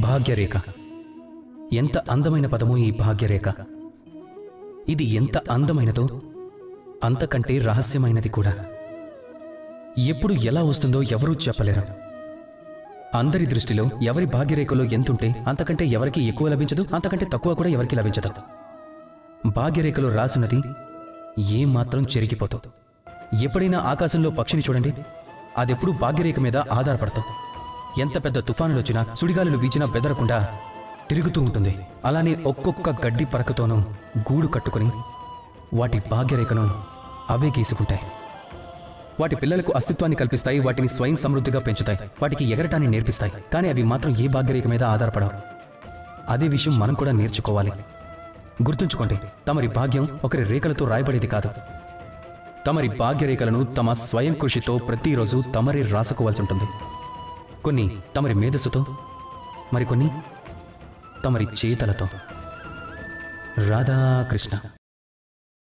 భాగ్యరేఖ. ఎంత అందమైన పదమో ఈ భాగ్యరేఖ. ఇది ఎంత అందమైనదో అంతకంటే రహస్యమైనది కూడా. ఎప్పుడు ఎలా వస్తుందో ఎవరూ చెప్పలేరు. అందరి దృష్టిలో ఎవరి భాగ్యరేఖలో ఎంతుంటే అంతకంటే ఎవరికి ఎక్కువ లభించదు, అంతకంటే తక్కువ కూడా ఎవరికి లభించదు. భాగ్యరేఖలో రాసున్నది ఏమాత్రం చెరిగిపోతూ. ఎప్పుడైనా ఆకాశంలో పక్షిని చూడండి, అదెప్పుడు భాగ్యరేఖ మీద ఆధారపడతాం. ఎంత పెద్ద తుఫానులు వచ్చినా, సుడిగాలులు వీచినా బెదరకుండా తిరుగుతూ ఉంటుంది. అలానే ఒక్కొక్క గడ్డి పరకతోనూ గూడు కట్టుకుని వాటి భాగ్యరేఖను అవే గీసుకుంటాయి. వాటి పిల్లలకు అస్తిత్వాన్ని కల్పిస్తాయి, వాటిని స్వయం సమృద్ధిగా పెంచుతాయి, వాటికి ఎగరటాన్ని నేర్పిస్తాయి. కానీ అవి మాత్రం ఏ భాగ్యరేఖ మీద ఆధారపడవు. అదే విషయం మనం కూడా నేర్చుకోవాలి. గుర్తుంచుకోండి, తమరి భాగ్యం ఒకరి రేఖలతో రాయబడేది కాదు. తమరి భాగ్యరేఖలను తమ స్వయం కృషితో ప్రతిరోజు తమరే రాసుకోవాల్సి ఉంటుంది. కొన్ని తమరి మేధస్సుతో, మరికొన్ని తమరి చేతలతో. రాధాకృష్ణ.